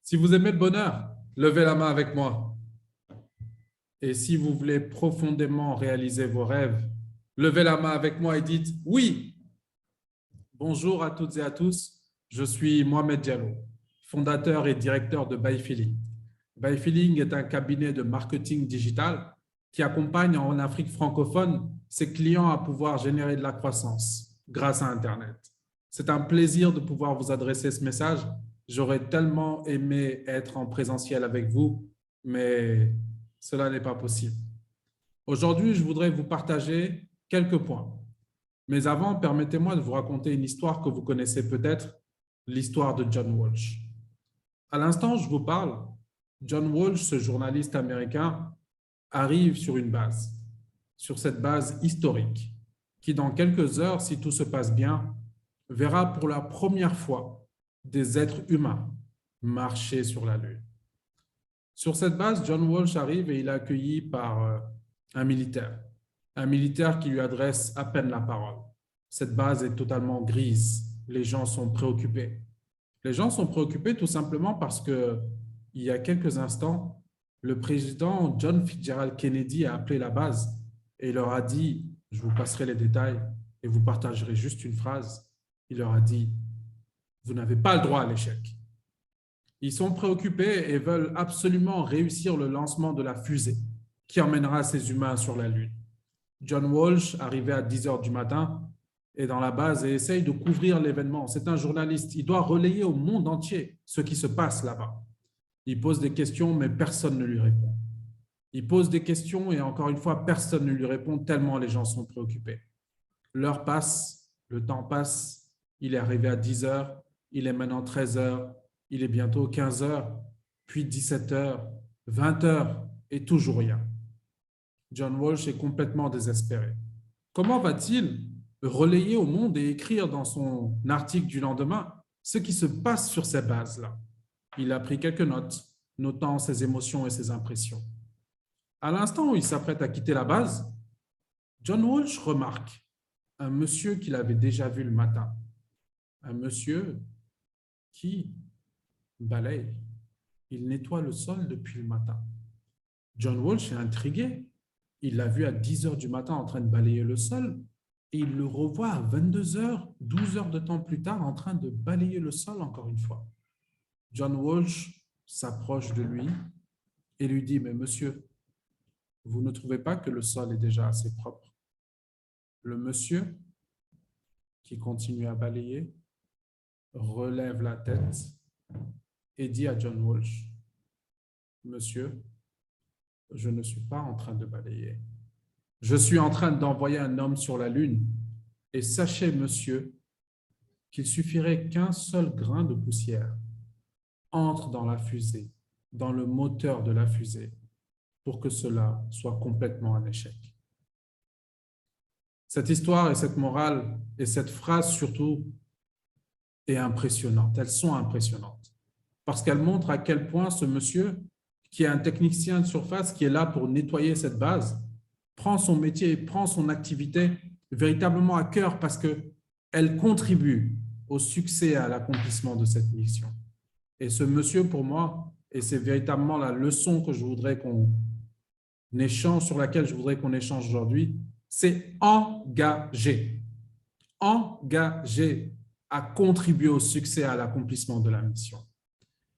Si vous aimez le bonheur, levez la main avec moi. Et si vous voulez profondément réaliser vos rêves, levez la main avec moi et dites oui. Bonjour à toutes et à tous, je suis Mohamed Diallo, fondateur et directeur de Byfeeling. Byfeeling est un cabinet de marketing digital qui accompagne en Afrique francophone ses clients à pouvoir générer de la croissance grâce à Internet. C'est un plaisir de pouvoir vous adresser ce message. J'aurais tellement aimé être en présentiel avec vous, mais cela n'est pas possible. Aujourd'hui, je voudrais vous partager quelques points. Mais avant, permettez-moi de vous raconter une histoire que vous connaissez peut-être, l'histoire de John Walsh. À l'instant où je vous parle, John Walsh, ce journaliste américain, arrive sur une base, sur cette base historique, qui dans quelques heures, si tout se passe bien, verra pour la première fois des êtres humains marcher sur la Lune. Sur cette base, John Walsh arrive et il est accueilli par un militaire qui lui adresse à peine la parole. Cette base est totalement grise. Les gens sont préoccupés. Les gens sont préoccupés tout simplement parce que, il y a quelques instants, le président John Fitzgerald Kennedy a appelé la base et il leur a dit, je vous passerai les détails et vous partagerez juste une phrase, il leur a dit, vous n'avez pas le droit à l'échec. Ils sont préoccupés et veulent absolument réussir le lancement de la fusée qui emmènera ces humains sur la Lune. John Walsh, arrivé à 10 heures du matin, est dans la base et essaye de couvrir l'événement. C'est un journaliste, il doit relayer au monde entier ce qui se passe là-bas. Il pose des questions, mais personne ne lui répond. Il pose des questions et encore une fois, personne ne lui répond tellement les gens sont préoccupés. L'heure passe, le temps passe, il est arrivé à 10 heures, il est maintenant 13 heures, il est bientôt 15 heures, puis 17 heures, 20 heures et toujours rien. John Walsh est complètement désespéré. Comment va-t-il relayer au monde et écrire dans son article du lendemain ce qui se passe sur ces bases-là? Il a pris quelques notes, notant ses émotions et ses impressions. À l'instant où il s'apprête à quitter la base, John Walsh remarque un monsieur qu'il avait déjà vu le matin. Un monsieur qui balaye. Il nettoie le sol depuis le matin. John Walsh est intrigué. Il l'a vu à 10 heures du matin en train de balayer le sol et il le revoit à 22 heures, 12 heures de temps plus tard en train de balayer le sol encore une fois. John Walsh s'approche de lui et lui dit « Mais monsieur, vous ne trouvez pas que le sol est déjà assez propre ?» Le monsieur, qui continue à balayer, relève la tête et dit à John Walsh « Monsieur, je ne suis pas en train de balayer. Je suis en train d'envoyer un homme sur la Lune. Et sachez, monsieur, qu'il suffirait qu'un seul grain de poussière entre dans la fusée, dans le moteur de la fusée, pour que cela soit complètement un échec. » Cette histoire et cette morale et cette phrase surtout est impressionnante. Elles sont impressionnantes parce qu'elles montrent à quel point ce monsieur, qui est un technicien de surface, qui est là pour nettoyer cette base, prend son métier, prend son activité véritablement à cœur parce qu'elle contribue au succès et à l'accomplissement de cette mission. Et ce monsieur, pour moi, et c'est véritablement la leçon que je voudrais qu'on échange, sur laquelle je voudrais qu'on échange aujourd'hui, c'est engagé. Engagé à contribuer au succès et à l'accomplissement de la mission.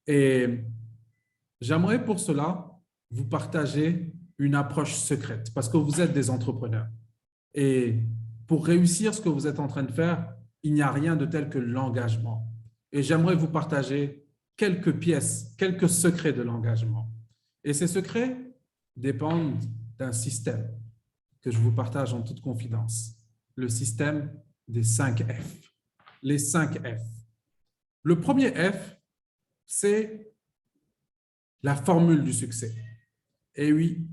Et j'aimerais pour cela vous partager une approche secrète parce que vous êtes des entrepreneurs. Et pour réussir ce que vous êtes en train de faire, il n'y a rien de tel que l'engagement. Et j'aimerais vous partager quelques pièces, quelques secrets de l'engagement. Et ces secrets dépendent d'un système que je vous partage en toute confidence. Le système des 5 F. Les 5 F. Le premier F, c'est la formule du succès. Et oui,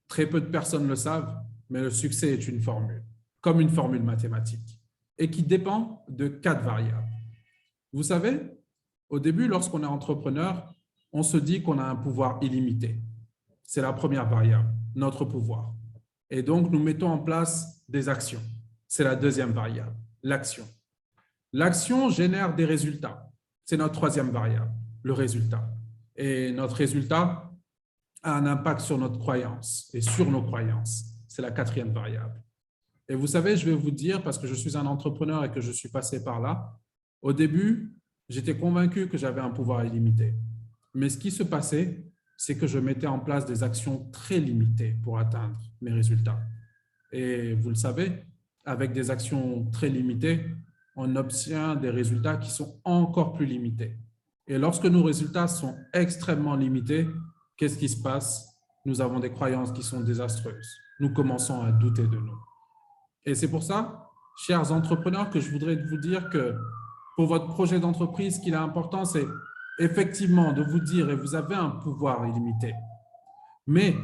très peu de personnes le savent, mais le succès est une formule, comme une formule mathématique, et qui dépend de 4 variables. Vous savez, au début, lorsqu'on est entrepreneur, on se dit qu'on a un pouvoir illimité. C'est la première variable, notre pouvoir. Et donc, nous mettons en place des actions. C'est la deuxième variable, l'action. L'action génère des résultats. C'est notre troisième variable, le résultat. Et notre résultat a un impact sur notre croyance et sur nos croyances. C'est la quatrième variable. Et vous savez, je vais vous dire, parce que je suis un entrepreneur et que je suis passé par là, au début, j'étais convaincu que j'avais un pouvoir illimité. Mais ce qui se passait, c'est que je mettais en place des actions très limitées pour atteindre mes résultats. Et vous le savez, avec des actions très limitées, on obtient des résultats qui sont encore plus limités. Et lorsque nos résultats sont extrêmement limités, qu'est-ce qui se passe? Nous avons des croyances qui sont désastreuses. Nous commençons à douter de nous. Et c'est pour ça, chers entrepreneurs, que je voudrais vous dire que pour votre projet d'entreprise, ce qu'il est important, c'est effectivement de vous dire, et vous avez un pouvoir illimité, mais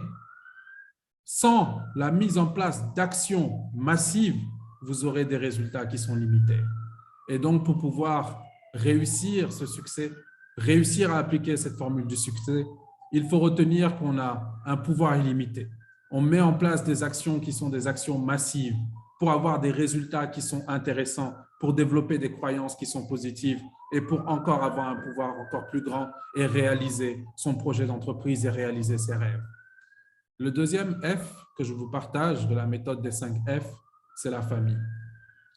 sans la mise en place d'actions massives, vous aurez des résultats qui sont limités. Et donc, pour pouvoir réussir ce succès, réussir à appliquer cette formule du succès, il faut retenir qu'on a un pouvoir illimité. On met en place des actions qui sont des actions massives pour avoir des résultats qui sont intéressants, pour développer des croyances qui sont positives et pour encore avoir un pouvoir encore plus grand et réaliser son projet d'entreprise et réaliser ses rêves. Le deuxième F que je vous partage de la méthode des 5 F, c'est la famille.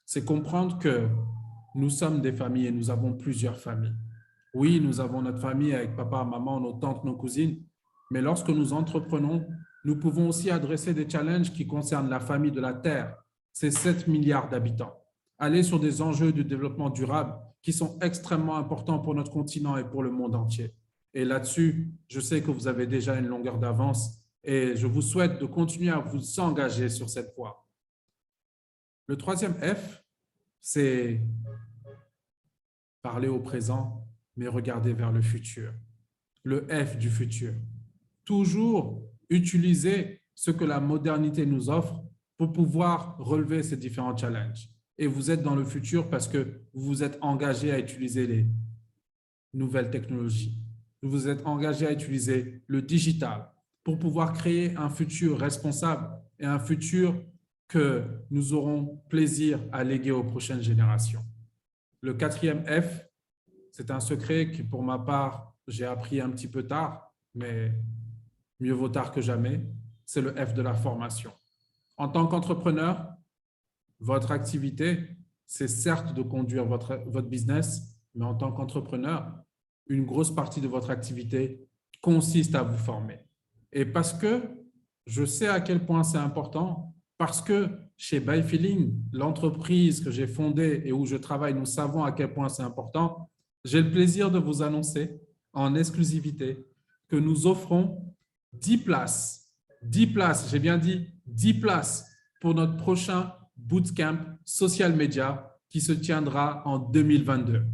C'est comprendre que nous sommes des familles et nous avons plusieurs familles. Oui, nous avons notre famille avec papa, maman, nos tantes, nos cousines, mais lorsque nous entreprenons, nous pouvons aussi adresser des challenges qui concernent la famille de la Terre, ces 7 milliards d'habitants. Aller sur des enjeux du développement durable qui sont extrêmement importants pour notre continent et pour le monde entier. Et là-dessus, je sais que vous avez déjà une longueur d'avance et je vous souhaite de continuer à vous engager sur cette voie. Le troisième F, c'est parler au présent, mais regarder vers le futur. Le F du futur. Toujours utiliser ce que la modernité nous offre pour pouvoir relever ces différents challenges. Et vous êtes dans le futur parce que vous vous êtes engagé à utiliser les nouvelles technologies. Vous vous êtes engagé à utiliser le digital pour pouvoir créer un futur responsable et un futur que nous aurons plaisir à léguer aux prochaines générations. Le quatrième F, c'est un secret qui, pour ma part, j'ai appris un petit peu tard, mais mieux vaut tard que jamais, c'est le F de la formation. En tant qu'entrepreneur, votre activité, c'est certes de conduire votre business, mais en tant qu'entrepreneur, une grosse partie de votre activité consiste à vous former. Et parce que je sais à quel point c'est important, parce que chez By Feeling, l'entreprise que j'ai fondée et où je travaille, nous savons à quel point c'est important, j'ai le plaisir de vous annoncer en exclusivité que nous offrons 10 places, j'ai bien dit 10 places pour notre prochain bootcamp social media qui se tiendra en 2022.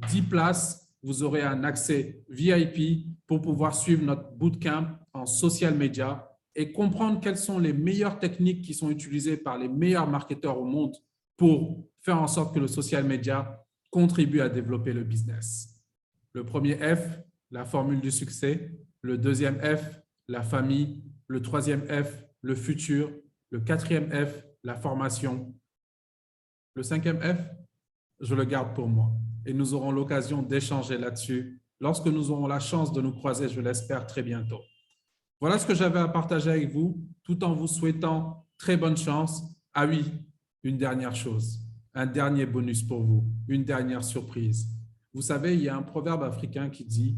10 places, vous aurez un accès VIP pour pouvoir suivre notre bootcamp en social media et comprendre quelles sont les meilleures techniques qui sont utilisées par les meilleurs marketeurs au monde pour faire en sorte que le social media contribue à développer le business. Le premier F, la formule du succès. Le deuxième F, la famille. Le troisième F, le futur. Le quatrième F, la formation. Le cinquième F, je le garde pour moi. Et nous aurons l'occasion d'échanger là-dessus lorsque nous aurons la chance de nous croiser, je l'espère, très bientôt. Voilà ce que j'avais à partager avec vous, tout en vous souhaitant très bonne chance. Ah oui, une dernière chose, un dernier bonus pour vous, une dernière surprise. Vous savez, il y a un proverbe africain qui dit,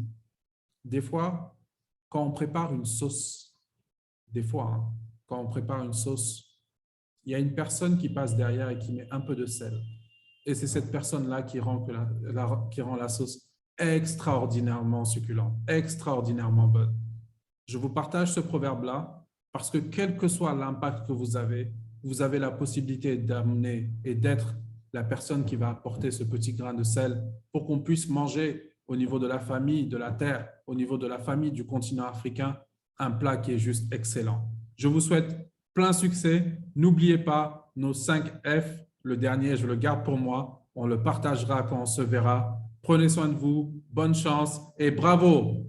des fois, quand on prépare une sauce, quand on prépare une sauce, il y a une personne qui passe derrière et qui met un peu de sel. Et c'est cette personne-là qui rend la sauce extraordinairement succulente, extraordinairement bonne. Je vous partage ce proverbe-là parce que quel que soit l'impact que vous avez la possibilité d'amener et d'être la personne qui va apporter ce petit grain de sel pour qu'on puisse manger au niveau de la famille, de la terre, au niveau de la famille du continent africain, un plat qui est juste excellent. Je vous souhaite plein succès. N'oubliez pas nos 5 F. Le dernier, je le garde pour moi. On le partagera quand on se verra. Prenez soin de vous. Bonne chance et bravo!